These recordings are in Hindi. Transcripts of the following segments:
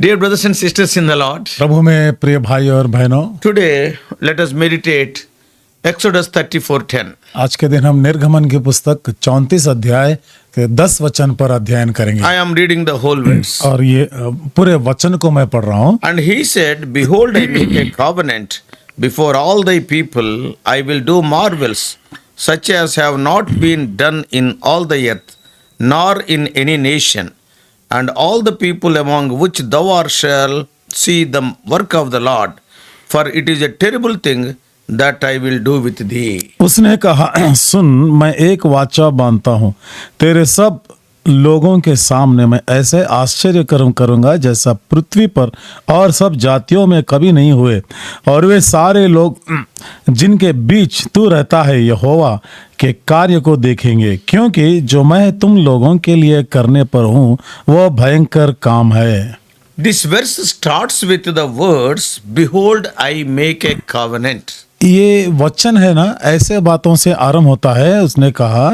Dear brothers and sisters in the Lord, प्रभु में प्रिय भाई और बहनों, today let us meditate Exodus 34:10. आज के दिन हम निर्गमन की पुस्तक 34 अध्याय के 10 वचन पर अध्ययन करेंगे। I am reading the whole verse. और ये पूरे वचन को मैं पढ़ रहा हूँ। And he said, Behold, I make a covenant before all thy people. I will do marvels, such as have not been done in all the earth, nor in any nation. And all the people among which thou art shall see the work of the Lord, for it is a terrible thing that I will do with thee. उसने कहा, सुन, मैं एक वाचा बांधता हूँ, तेरे सब लोगों के सामने मैं ऐसे आश्चर्य कर्म करूंगा जैसा पृथ्वी पर और सब जातियों में कभी नहीं हुए। और वे सारे लोग जिनके बीच तू रहता है यहोवा के कार्य को देखेंगे, क्योंकि जो मैं तुम लोगों के लिए करने पर हूँ वह भयंकर काम है। This verse starts with the words, Behold, I make a covenant. ये वचन है ना, ऐसे बातों से आरंभ होता है। उसने कहा,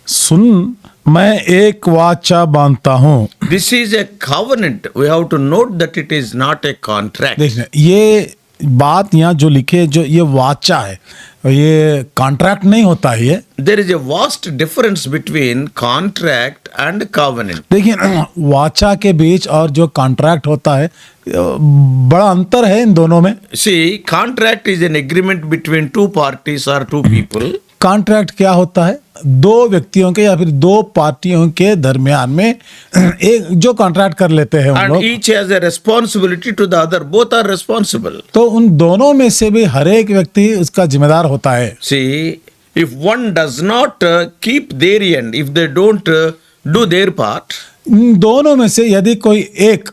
सुन, मैं एक वाचा बांधता हूँ। This is a covenant. We have to note that it is not a contract. देखिए, ये बात यहाँ जो लिखे, जो ये वाचा है, ये कॉन्ट्रैक्ट नहीं होता है। ये There is a vast difference between contract and covenant. देखिए, वाचा के बीच और जो कॉन्ट्रैक्ट होता है, बड़ा अंतर है इन दोनों में। See, contract is an agreement between two parties or two people. Contract क्या होता है? दो व्यक्तियों के या फिर दो पार्टियों के दरमियान में एक जो कॉन्ट्रैक्ट कर लेते हैं उन And लोग, each has a responsibility to the other. Both are responsible. तो उन दोनों में से भी हर एक व्यक्ति उसका जिम्मेदार होता है। See, if one does not keep their end, if they don't do their part, इन दोनों में से यदि कोई एक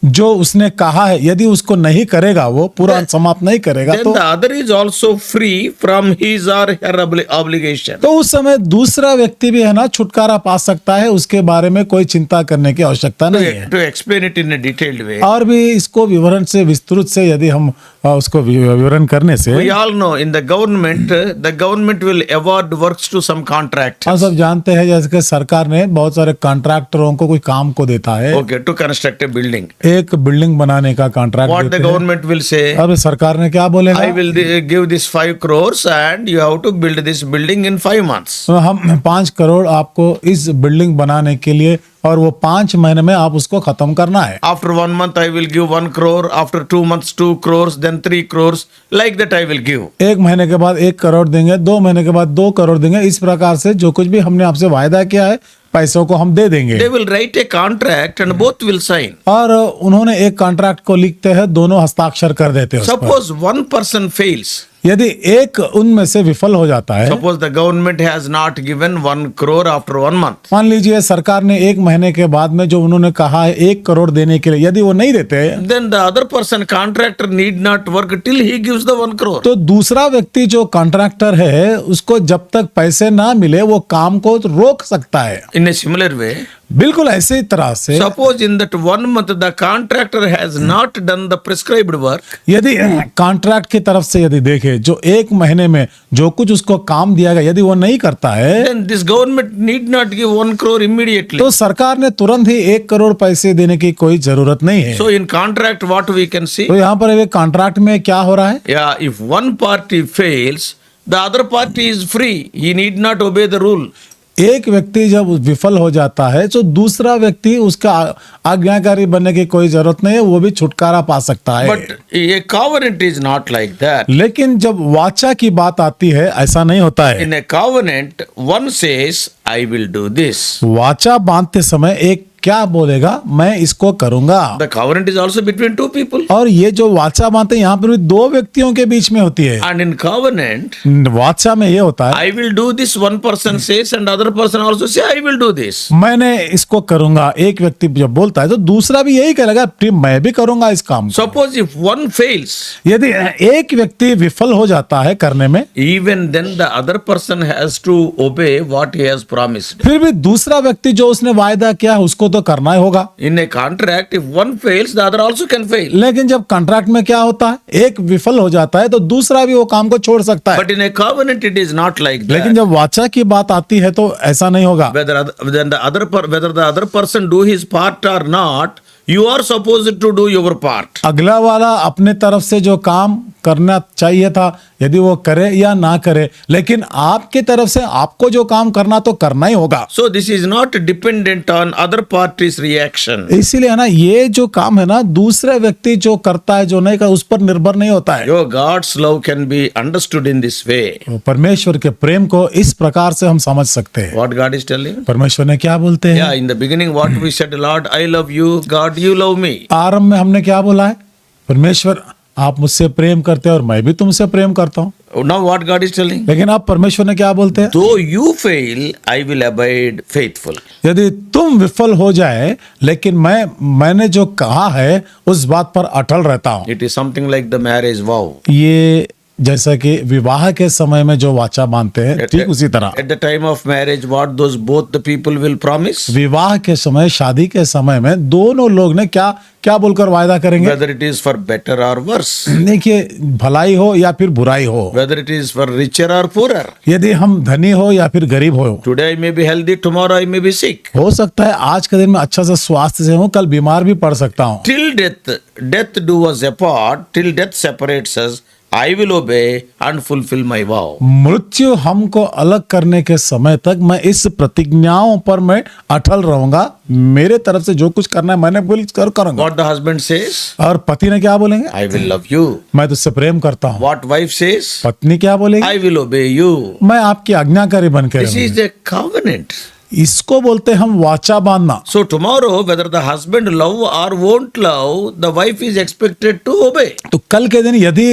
जो उसने कहा है, यदि उसको नहीं करेगा, वो पूरा समाप्त नहीं करेगा, then तो the other is also free from his or her obligation. तो उस समय दूसरा व्यक्ति भी है ना छुटकारा पा सकता है। उसके बारे में कोई चिंता करने की आवश्यकता नहीं है। To explain it in a detailed way, और भी इसको विवरण से, विस्तृत से यदि हम उसको विवरण करने से, we all know in the government will award works to some contract. हम सब जानते हैं जैसे कि सरकार ने बहुत सारे कॉन्ट्रैक्टरों को कोई काम को देता है। Okay, to construct a building. एक बिल्डिंग बनाने का कॉन्ट्रैक्ट What the देते हैं। government will say, अब सरकार ने क्या बोलेगा? I will give this 5 crores and you have to build this building in 5 months. तो हम 5 करोड़ आपको इस बिल्डिंग बनाने के लिए, और वो 5 महीने में आप उसको खत्म करना है। After 1 month I will give 1 crore, after 2 months 2 crores, then 3 crores, like that I will give. 1 महीने के बाद 1 करोड़ देंगे, 2 महीने के बाद 2 करोड़ देंगे। इस प्रकार से जो कुछ भी हमने आपसे वायदा किया है, पैसों को हम दे देंगे। They will write a contract and both will sign. और उन्होंने एक कॉन्ट्रैक्ट को लिखते हैं, दोनों हस्ताक्षर कर देते हैं उस पर। Suppose one person fails. यदि एक उनमें से विफल हो जाता है, Suppose the government has not given 1 crore after 1 month. मान लीजिए सरकार ने 1 महीने के बाद में जो उन्होंने कहा है 1 करोड़ देने के लिए, यदि वो नहीं देते, Then the other person, contractor, need not work till he gives the 1 crore. तो दूसरा व्यक्ति जो कॉन्ट्रैक्टर है, उसको जब तक पैसे ना मिले वो काम को रोक सकता है। In a similar way, बिल्कुल ऐसे ही तरह से suppose in that 1 month the contractor has not done the prescribed work, यदि कॉन्ट्रैक्ट की तरफ से यदि देखे, जो 1 महीने में जो कुछ उसको काम दिया गया, यदि वो नहीं करता है, then this government need not give 1 crore immediately. तो सरकार ने तुरंत ही 1 करोड़ पैसे देने की कोई जरूरत नहीं है। So in contract what we can see? तो यहाँ पर एक कॉन्ट्रैक्ट में क्या हो रहा है? Yeah, if one party fails, the other party is free. He need not obey the rule. एक व्यक्ति जब विफल हो जाता है तो दूसरा व्यक्ति उसका आज्ञाकारी बनने की कोई जरूरत नहीं है, वो भी छुटकारा पा सकता है। But a covenant is not like that. लेकिन जब वाचा की बात आती है, ऐसा नहीं होता है। In a covenant, one says, I will do this. वाचा बांधते समय एक क्या बोलेगा? मैं इसको करूंगा। The covenant is also between two people. और ये जो वाचा बांधते हैं, यहाँ पर भी 2 व्यक्तियों के बीच में होती है। And in covenant, वाचा में ये होता है, I will do this, one person says, and other person also say, I will do this. मैंने इसको करूंगा। एक व्यक्ति जब बोलता है तो दूसरा भी यही करेगा, मैं भी करूंगा इस काम को। Suppose if one fails, यदि एक व्यक्ति विफल हो जाता है करने में, even then the other person has to obey what he has promised. फिर भी दूसरा व्यक्ति जो उसने वायदा किया है उसको तो करना ही होगा। In a contract, if one fails, the other also can fail. लेकिन जब कॉन्ट्रैक्ट में क्या होता है, एक विफल हो जाता है तो दूसरा भी वो काम को छोड़ सकता है। But in a covenant, it is not like that. लेकिन जब वाचा की बात आती है तो ऐसा नहीं होगा। Whether the other person do his part or not, you are supposed to do your part. अगला वाला अपने तरफ से जो काम करना चाहिए था, यदि वो करे या ना करे, लेकिन आपकी तरफ से आपको जो काम करना तो करना ही होगा। So this is not dependent on other party's reaction. इसीलिए है ना, ये जो काम है ना, दूसरे व्यक्ति जो करता है जो नहीं करता उस पर निर्भर नहीं होता है। Your God's love can be understood in this way. तो परमेश्वर के प्रेम को इस प्रकार से हम समझ सकते हैं। What God is telling? परमेश्वर ने क्या बोलते हैं? Yeah, in the beginning, what we said, Lord, I love you, God, you love me. आरंभ में हमने क्या बोला है? परमेश्वर आप मुझसे प्रेम करते हैं और मैं भी तुमसे प्रेम करता हूं। Now what God is telling? लेकिन आप परमेश्वर ने क्या बोलते हैं? Though you fail, I will abide faithful. यदि तुम विफल हो जाए, लेकिन मैंने जो कहा है उस बात पर अटल रहता हूं। It is something like the marriage vow. ये जैसा कि विवाह के समय में जो वाचा बांधते हैं, ठीक उसी तरह At the time of marriage, what those both the people will promise? विवाह के समय, शादी के समय में दोनों लोग ने क्या क्या बोलकर वायदा करेंगे? Whether it is for better or worse. देखिए, भलाई हो या फिर बुराई हो, Whether it is for richer or poorer. यदि हम धनी हो या फिर गरीब हो, Today I may be healthy, tomorrow I may be sick. हो सकता है आज के दिन में अच्छा से स्वास्थ्य से हूँ, कल बीमार भी पड़ सकता हूँ। Till death do us apart, till death separates us, I will obey and fulfill my vow. मृत्यु हमको अलग करने के समय तक मैं इस प्रतिज्ञाओं पर मैं अटल रहूंगा। मेरे तरफ से जो कुछ करना है मैंने बोल कर करूंगा। What the husband says? और पति ने क्या बोलेंगे? I will love you. मैं तुझसे प्रेम करता हूँ। What wife says? पत्नी क्या बोलेगी? I will obey you. मैं आपकी आज्ञाकारी बन के This रहूंगी। is a covenant. इसको बोलते हैं हम वाचा बांधना। So tomorrow, whether the husband love or won't love, the wife is expected to obey. तो कल के दिन यदि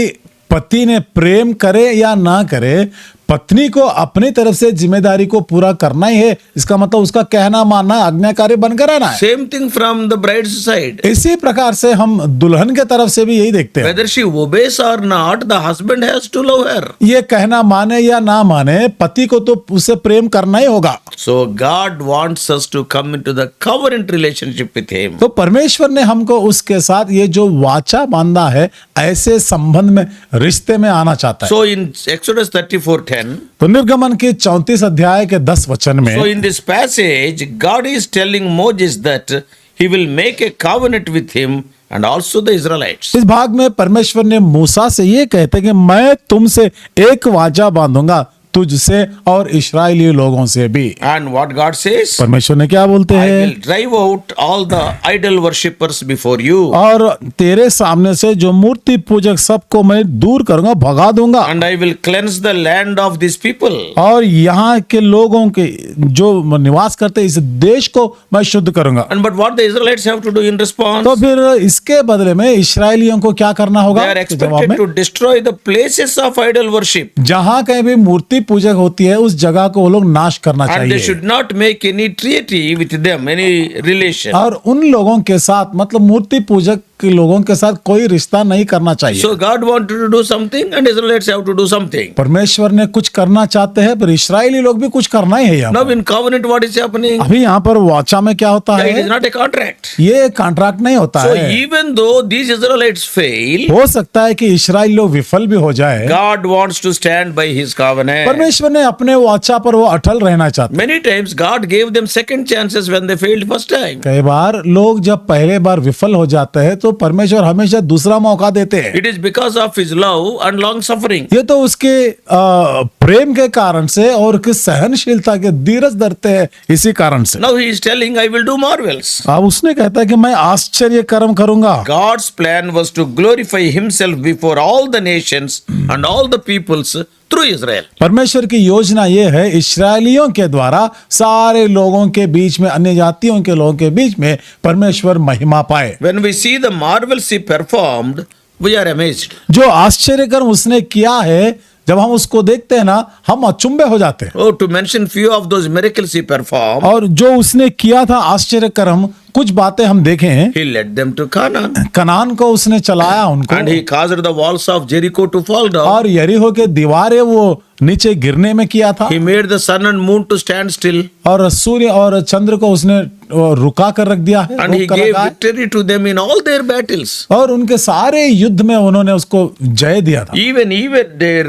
पति ने प्रेम करे या ना करे, पत्नी को अपनी तरफ से जिम्मेदारी को पूरा करना ही है। इसका मतलब उसका कहना मानना, आज्ञाकारी बनकर रहना है। Same thing from the bride's side. इसी प्रकार से हम दुल्हन के तरफ से भी यही देखते हैं। Whether she obeys or not, the husband has to love her. ये कहना माने या ना माने, पति को तो उसे प्रेम करना ही होगा। So God wants us to come into the covenant relationship with Him. तो परमेश्वर ने हमको उसके साथ ये जो वाचा बांधा है, ऐसे संबंध में, रिश्ते में आना चाहता है। So in Exodus 34:10, तो निर्गमन के 34 अध्याय के 10 वचन में, so in this passage, God is telling Moses that He will make a covenant with him and also the Israelites. इस भाग में परमेश्वर ने मूसा से ये कहते कि मैं तुमसे एक वाचा बांधूंगा, तुझसे और इस्राएली लोगों से भी। And what God says? परमेश्वर ने क्या बोलते I हैं? will drive out all the idol worshippers before you, और तेरे सामने से जो मूर्ति पूजक सबको मैं दूर करूंगा, भगा दूंगा, and I will cleanse the land of these people. और यहाँ के लोगों के जो निवास करते हैं इस देश को मैं शुद्ध करूंगा। And but what the Israelites have to do in response? तो फिर इसके बदले में इस्राएलियों को क्या करना They होगा? are तो जवाब expected में, to destroy the places of idol worship, जहाँ कहीं भी मूर्ति पूजक होती है उस जगह को वो लोग नाश करना and they चाहिए, should not make any treaty with them, any relation. और उन लोगों के साथ, मतलब मूर्ति पूजक के लोगों के साथ कोई रिश्ता नहीं करना चाहिए। So God wanted to do something, and Israelites have to do something. परमेश्वर ने कुछ करना चाहते हैं, पर इस्राएली लोग भी कुछ करना ही है यहाँ Now पर। in covenant, what is happening? अभी यहाँ पर वाचा में क्या होता It is है? not a contract. ये कॉन्ट्रैक्ट नहीं होता So है। even though these Israelites fail, हो सकता है कि इस्राएली लोग विफल भी हो जाए, God wants to stand by His covenant. परमेश्वर ने अपने वाचा पर वो अटल रहना चाहते। Many times God gave them second chances when they failed first time. कई बार लोग जब पहले बार विफल हो जाते हैं तो परमेश्वर हमेशा दूसरा मौका देते हैं। It is because of His love and long suffering. ये तो उसके प्रेम के कारण से और उसकी सहनशीलता के धीरज धरते हैं, इसी कारण से। Now He is telling, I will do marvels. अब उसने कहता है कि मैं आश्चर्य कर्म करूंगा। God's plan was to glorify Himself before all the nations and all the peoples through Israel. परमेश्वर की योजना ये है, इस्राएलियों के द्वारा सारे लोगों के बीच में, अन्य जातियों के लोगों के बीच में परमेश्वर महिमा पाए। When we see the marvels He performed, we are amazed. जो आश्चर्य कर्म उसने किया है, जब हम उसको देखते हैं ना, हम अचंभे हो जाते हैं। Oh, to mention few of those miracles He performed, और जो उसने किया था आश्चर्य कर्म, कुछ बातें हम देखें, He led them to Canaan. Kanan को उसने चलाया उनको, And he caused the walls of Jericho to fall down. और यरीहो के दीवारें वो नीचे गिरने में किया था, He made the sun and moon to stand still. और सूर्य और चंद्र को उसने रुका कर रख दिया है, And he रोक कर gave रखा है। victory to them in all their battles. और उनके सारे युद्ध में उन्होंने उसको जय दिया था। Even their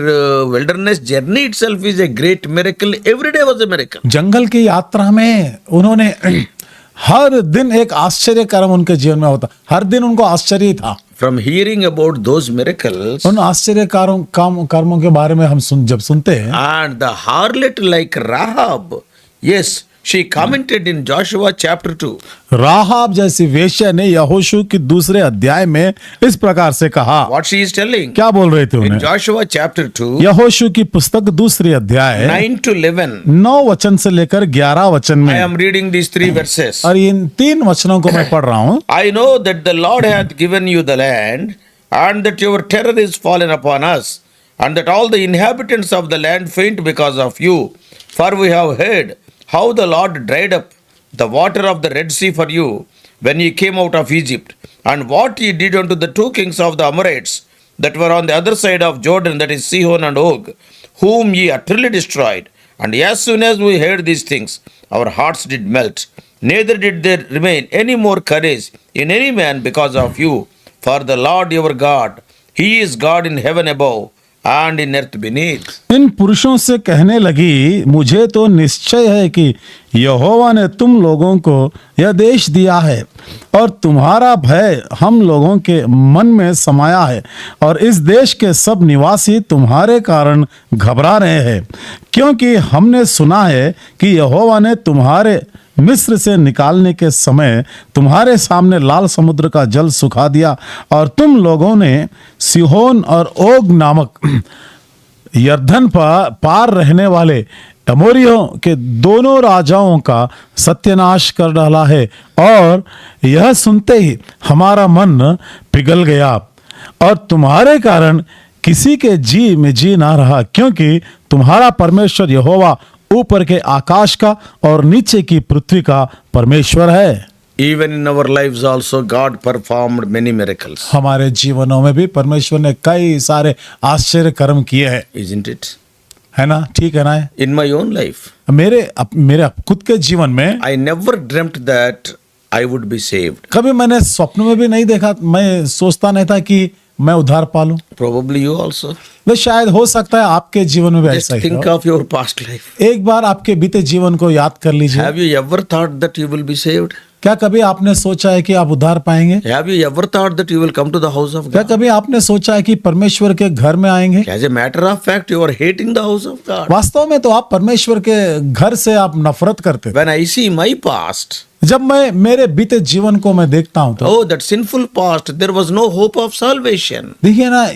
wilderness journey itself is a great miracle. Every day was a miracle. जंगल की यात्रा में उन्होंने हर दिन एक आश्चर्य कर्म उनके जीवन में होता, हर दिन उनको आश्चर्य था। From hearing about those miracles, उन आश्चर्य कर्मों के बारे में हम जब सुनते हैं, and the harlot like Rahab, yes, she commented in Joshua chapter 2. राहाब जैसी वेश्या ने यहोशू की दूसरे अध्याय में इस प्रकार से कहा। What she is telling? क्या बोल रहे थे In उन्हें? Joshua chapter 2, यहोशू की पुस्तक दूसरी अध्याय 9 to 11, 9 वचन से लेकर 11 वचन I में, am reading these 3 verses. और इन 3 वचनों को मैं पढ़ रहा हूँ। I know that the Lord hath given you the land, and that your terror is fallen upon us, and that all the inhabitants of the land faint because of you. For we have heard how the Lord dried up the water of the Red Sea for you when ye came out of Egypt, and what ye did unto the 2 kings of the Amorites that were on the other side of Jordan, that is Sihon and Og, whom ye utterly destroyed. And as soon as we heard these things, our hearts did melt, neither did there remain any more courage in any man because of you. For the Lord your God, He is God in heaven above and in earth beneath. इन पुरुषों से कहने लगी, मुझे तो निश्चय है कि यहोवा ने तुम लोगों को यह देश दिया है, और तुम्हारा भय हम लोगों के मन में समाया है, और इस देश के सब निवासी तुम्हारे कारण घबरा रहे हैं, क्योंकि हमने सुना है कि यहोवा ने तुम्हारे मिस्र से निकालने के समय तुम्हारे सामने लाल समुद्र का जल सुखा दिया, और तुम लोगों ने सिहोन और ओग नामक यरदन पार रहने वाले अमोरियों के दोनों राजाओं का सत्यानाश कर डाला है। और यह सुनते ही हमारा मन पिघल गया, और तुम्हारे कारण किसी के जी में जी ना रहा, क्योंकि तुम्हारा परमेश्वर यहोवा ऊपर के आकाश का और नीचे की पृथ्वी का परमेश्वर है। Even in our lives also, God performed many miracles. हमारे जीवनों में भी परमेश्वर ने कई सारे आश्चर्य कर्म किए हैं, Isn't it? है ना? ठीक है ना? In my own life, मेरे खुद के जीवन में I never dreamt that I would be saved. कभी मैंने स्वप्न में भी नहीं देखा, मैं सोचता नहीं था कि मैं उद्धार पालूं। Probably you also. वे शायद हो सकता है आपके जीवन में भी Just ऐसा ही think हो। of your past life. एक बार आपके बीते जीवन को याद कर लीजिए। Have you ever thought that you will be saved? क्या कभी आपने सोचा है कि आप उद्धार पाएंगे? Have you ever thought that you will come to the house of क्या God? कभी आपने सोचा है कि परमेश्वर के घर में आएंगे? As a matter of fact, you are hating the house of God. वास्तव में तो आप परमेश्वर के घर से आप नफरत करते थे। When I see my past, जब मैं मेरे बीते जीवन को मैं देखता हूं तो oh, that sinful past, there was no hope of salvation. देखिए ना,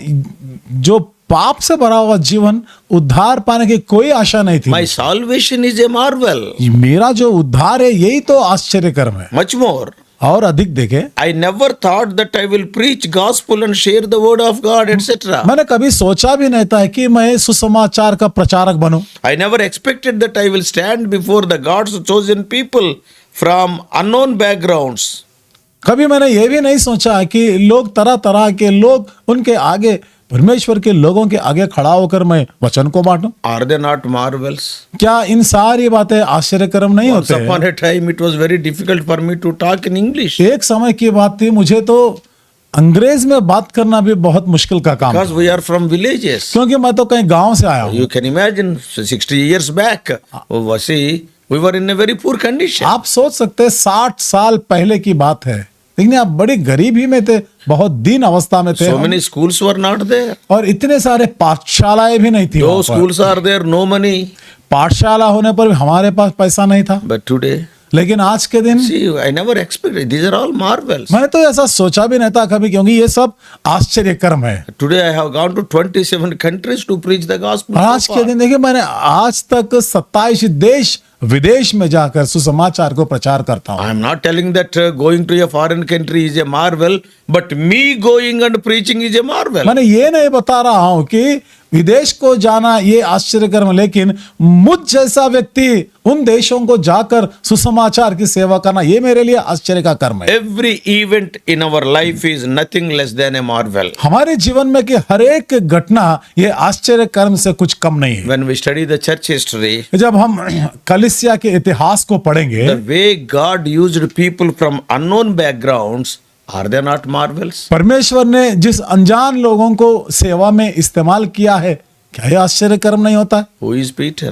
जो पाप से भरा हुआ जीवन, उद्धार पाने की कोई आशा नहीं थी। My salvation is a marvel. मेरा जो उद्धार है यही तो आश्चर्य कर्म है। Much more. और अधिक देखे, I never thought that I will preach gospel and share the word of God, etc. मैंने कभी सोचा भी नहीं था कि मैं सुसमाचार का प्रचारक बनूं। I never expected that I will stand before the God's chosen people from unknown backgrounds. कभी मैंने ये भी नहीं सोचा कि लोग तरह तरह के लोग उनके आगे, परमेश्वर के लोगों के आगे खड़ा होकर मैं वचन को बांटूं। Are they not marvels? क्या इन सारी बातें आश्चर्यकर्म नहीं Once होते? upon a time, it was very difficult for me to talk in English एक समय की बात थी, मुझे तो अंग्रेज में बात करना भी बहुत मुश्किल का काम था, because we are from villages. क्योंकि मैं तो कहीं गांव से आया हूँ। You can imagine 60 years back, we were in a very poor condition. आप सोच सकते हैं 60 साल पहले की बात है, लेकिन आप बड़ी गरीबी में थे, बहुत दीन अवस्था में थे So हम। many schools were not there. और इतने सारे पाठशालाएं भी नहीं थी No वहाँ पर। schools are there, no money. पाठशाला होने पर भी हमारे पास पैसा नहीं था। But today, लेकिन आज के दिन see, I never expected. These are all marvels. मैंने तो ऐसा सोचा भी नहीं था कभी, क्योंकि ये सब आश्चर्य कर्म है। Today I have gone to 27 countries to preach the gospel. और आज so के far. दिन देखिए, मैंने आज तक 27 देश विदेश में जाकर सुसमाचार को प्रचार करता हूँ। I am not telling that going to a foreign country is a marvel, but me going and preaching is a marvel. मैंने ये नहीं बता रहा हूँ कि विदेश को जाना ये आश्चर्यकर्म, लेकिन मुझ जैसा व्यक्ति उन देशों को जाकर सुसमाचार की सेवा करना ये मेरे लिए आश्चर्य का कर्म है। Every event in our life is nothing less than a marvel. हमारे जीवन में कि हर एक घटना ये आश्चर्य कर्म से कुछ कम नहीं है। When we study the church history, जब हम कलीसिया के इतिहास को पढ़ेंगे, the way God used people from unknown backgrounds, are they not marvels? परमेश्वर ने जिस अनजान लोगों को सेवा में इस्तेमाल किया है, क्या ये आश्चर्य कर्म नहीं होता? Who is Peter?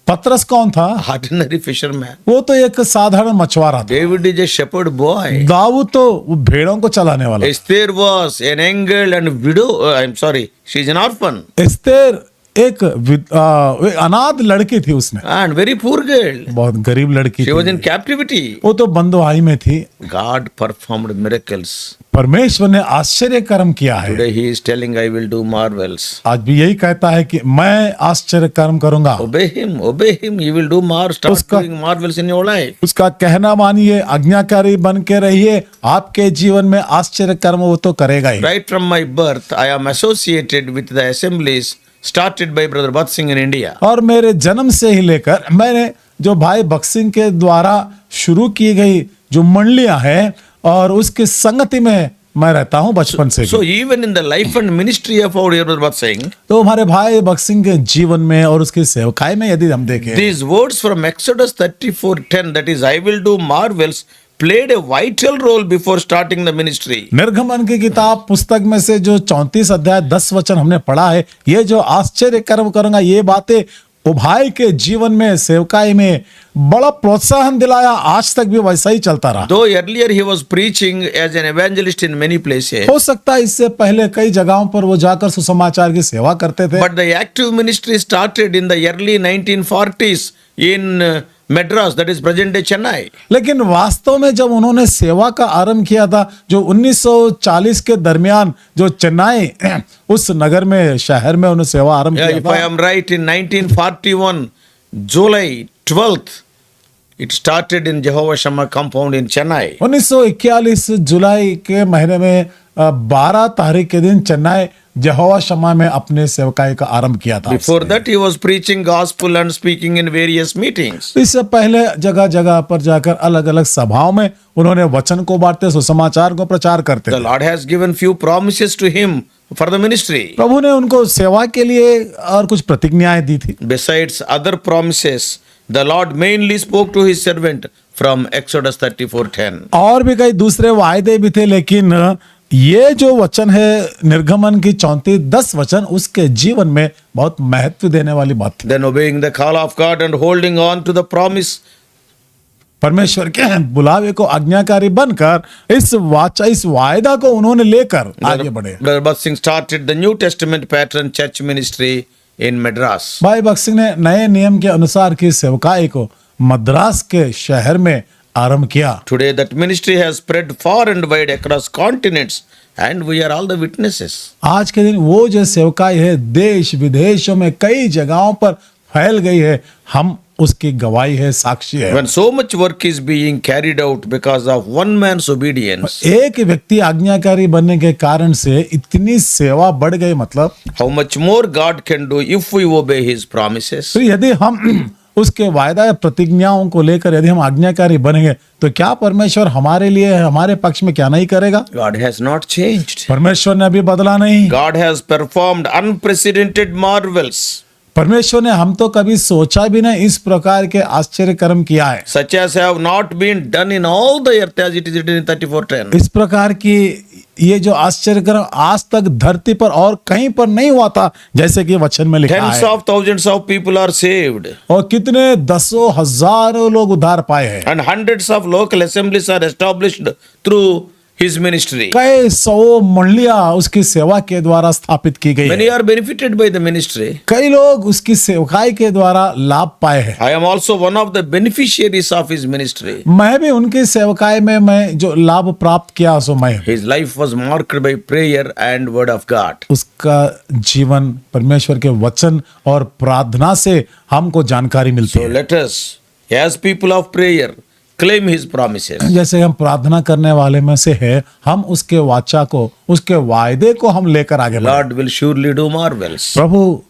पतरस कौन था? Ordinary fisherman. वो तो एक साधारण मछुआरा था। David is a shepherd boy. Dawood तो वो भेड़ों को चलाने वाला। Esther was an angel and widow. I'm sorry, she's an orphan Esther एक अनाथ लड़की थी, उसमें and very poor girl. बहुत गरीब लड़की She was in थी, captivity. वो तो बंदवाई में थी। God performed miracles. परमेश्वर ने आश्चर्य कर्म किया है। Today he is telling, I will do marvels. आज भी यही कहता है कि मैं आश्चर्य कर्म करूंगा। Obey him, obey him. You will do more. Start उसका- doing marvels in your life. उसका कहना मानिए, आज्ञाकारी बन के रहिए, आपके जीवन में आश्चर्य कर्म वो तो करेगा ही। Right from my birth, I am associated with the assemblies started by Brother Bhat Singh in India. और मेरे जन्म से ही लेकर मैंने जो भाई बक्सिंग के द्वारा शुरू की गई जो मंडलियां हैं और उसकी संगति में मैं रहता हूं बचपन से। So even in the life and ministry of our dear Brother Bhat Singh, तो हमारे भाई बक्सिंग के जीवन में और उसकी सेवकाई में यदि हम देखें, these words from Exodus 34:10, that is, I will do marvels, played a vital role before starting the ministry. निर्गमन की किताब पुस्तक में से जो 34 अध्याय 10 वचन हमने पढ़ा है, ये जो आश्चर्य कर्म करूंगा, ये बातें वो भाई के जीवन में सेवकाई में बड़ा प्रोत्साहन दिलाया। आज तक भी वैसा ही चलता रहा। Though earlier he was preaching as an evangelist in many places, हो सकता है इससे पहले कई जगहों पर वो जाकर सुसमाचार की सेवा करते थे, but the active ministry started in the early 1940s in Madras, that is present day Chennai. लेकिन वास्तव में जब उन्होंने सेवा का आरंभ किया था, जो 1940 के दरमियान जो चेन्नई उस नगर में शहर में उन्होंने सेवा आरंभ Yeah, किया if I था। am right, in 1941, July 12th, it started in Jehovah Shammah compound in Chennai. 1941 जुलाई के महीने में 12 तारीख के दिन चेन्नई यहोवा शम्मा में अपने सेवकाई का आरंभ किया था। Before that, he was preaching gospel and speaking in various meetings. इससे पहले जगह जगह पर जाकर अलग अलग सभाओं में उन्होंने वचन को बांटते, सुसमाचार को प्रचार करते The थे। Lord has given few promises to him for the ministry. प्रभु ने उनको सेवा के लिए और कुछ प्रतिज्ञाएं दी थी। Besides other promises, the Lord mainly spoke to his servant from Exodus 34:10. और भी कई दूसरे वायदे भी थे, लेकिन ये जो वचन है निर्गमन की 34-10 वचन उसके जीवन में बहुत महत्व देने वाली बात थी। Then obeying the call of God and holding on to the promise, परमेश्वर के बुलावे को आज्ञाकारी बनकर इस वायदा को उन्होंने लेकर आगे बढ़े। Brother Bhat Singh started the New Testament pattern church ministry in Madras. भाई बख्श सिंह ने नए नियम के अनुसार की सेवकाई को मद्रास के शहर में आरंभ किया। Today that ministry has spread far and wide across continents and we are all the witnesses. आज के दिन वो जो सेवकाई है देश विदेशों में कई जगहों पर फैल गई है, हम उसकी गवाही है, साक्षी है। When so much work is being carried out because of one man's obedience, एक व्यक्ति आज्ञाकारी बनने के कारण से इतनी सेवा बढ़ गई, मतलब how much more God can do if we obey his promises. तो यदि हम उसके वायदा या प्रतिज्ञाओं को लेकर यदि हम आज्ञाकारी बनेंगे तो क्या परमेश्वर हमारे लिए हमारे पक्ष में क्या नहीं करेगा? God has not changed. परमेश्वर ने अभी बदला नहीं। God has performed unprecedented marvels, परमेश्वर ने हम तो कभी सोचा भी नहीं इस प्रकार के आश्चर्य कर्म किया है, such as have not been done in all the earth, as it is written in 34:10. इस प्रकार की ये जो आश्चर्य कर्म आज तक धरती पर और कहीं पर नहीं हुआ था, जैसे कि वचन में लिखा Tens है। of thousands of people are saved, और कितने दसों हजारों लोग उद्धार पाए हैं। and hundreds of local assemblies are established through his ministry. कई सौ मंडलियां उसकी सेवा के द्वारा स्थापित की गई Many है। are benefited by the ministry. कई लोग उसकी सेवकाई के द्वारा लाभ पाए हैं। I am also one of the beneficiaries of his ministry. मैं भी उनकी सेवकाई में मैं जो लाभ प्राप्त किया सो मैं, His life was marked by prayer and word of God. उसका जीवन परमेश्वर के वचन और प्रार्थना से हमको जानकारी मिलती So है। let us, as people of prayer, claim his promises. जैसे हम प्रार्थना करने वाले में से है, हम उसके वाचा को, उसके वायदे को हम लेकर आगे बढ़े। Lord will surely do marvels. प्रभु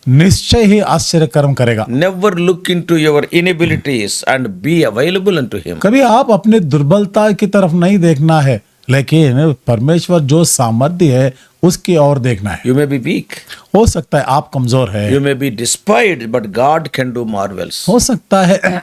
निश्चय ही आश्चर्य कर्म करेगा। Never look into your inabilities and be available unto him. कभी आप अपने दुर्बलता की तरफ नहीं देखना है, लेकिन परमेश्वर जो सामर्थ्य है उसकी ओर देखना है। You may be weak. हो सकता है आप कमजोर है, You may be despised, but God can do marvels. हो सकता है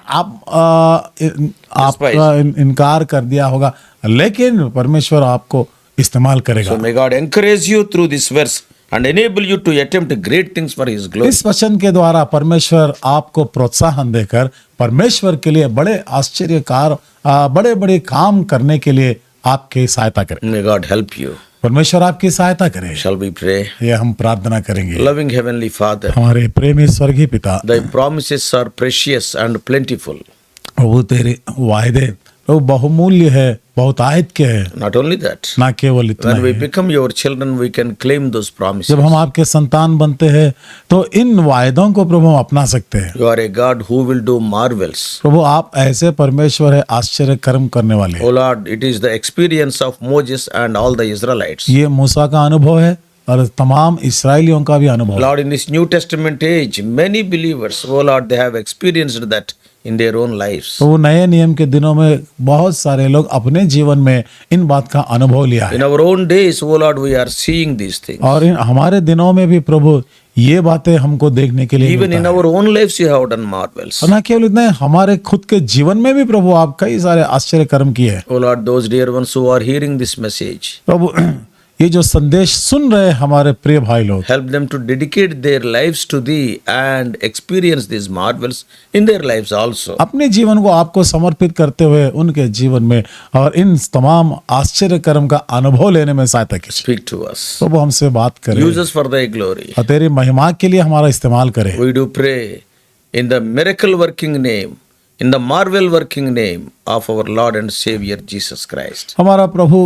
आपका इनकार कर दिया होगा, लेकिन परमेश्वर आपको इस्तेमाल करेगा। So may God encourage you through this verse and enable you to attempt great things for his glory. इस वचन के द्वारा परमेश्वर आपको प्रोत्साहन देकर परमेश्वर के लिए बड़े आश्चर्यकार बड़े बड़े काम करने के लिए आपकी सहायता करे। May God help you. परमेश्वर आपकी सहायता करे। Shall we pray? ये हम प्रार्थना करेंगे। Loving Heavenly Father, हमारे प्रेमी स्वर्गीय पिता, thy promises are precious and plentiful. प्रभु तेरे वायदे प्रभु बहुमूल्य है, बहुत आयत के है। Not only that, ना केवल इतना when we है, become your children, we can claim those promises. जब हम आपके संतान बनते हैं तो इन वायदों को प्रभु हम अपना सकते हैं। You are a God who will do marvels. प्रभु आप ऐसे परमेश्वर है आश्चर्य कर्म करने वाले। Oh Lord, it is the experience of Moses and all the Israelites. ये मूसा का अनुभव है और तमाम इस्राएलियों का भी अनुभव है। Lord, in this New Testament age, many believers, oh Lord, they have experienced that in their own lives. तो वो नए नियम के दिनों में बहुत सारे लोग अपने जीवन में इन बात का अनुभव लिया है। In our own days, oh Lord, we are seeing these things. और इन हमारे दिनों में भी प्रभु ये बातें हमको देखने के लिए Even मिलता in है। our own lives, you have done marvels. और ना केवल इतना है, हमारे खुद के जीवन में भी प्रभु आप कई सारे आश्चर्य कर्म किए हैं। Oh Lord, those dear ones who are hearing this message, प्रभु ये जो संदेश सुन रहे हमारे प्रिय भाई लोग, help them to dedicate their lives to thee and experience these marvels in their lives also. अपने जीवन को आपको समर्पित करते हुए उनके जीवन में और इन तमाम आश्चर्य कर्म का अनुभव लेने में सहायता कीजिए। Speak to us. प्रभु हमसे बात करें Use us for thy glory. और तेरी महिमा के लिए हमारा इस्तेमाल करें। We do pray in the miracle working name, in the marvel working name of our Lord and Savior Jesus Christ. हमारा प्रभु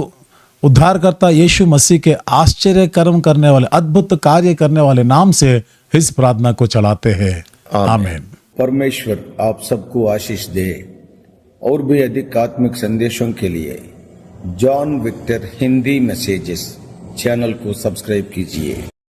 उद्धारकर्ता यीशु मसीह के आश्चर्य कर्म करने वाले, अद्भुत कार्य करने वाले नाम से इस प्रार्थना को चलाते हैं। आमीन। परमेश्वर आप सबको आशीष दे। और भी अधिक आत्मिक संदेशों के लिए John Victor Hindi messages channel को सब्सक्राइब कीजिए।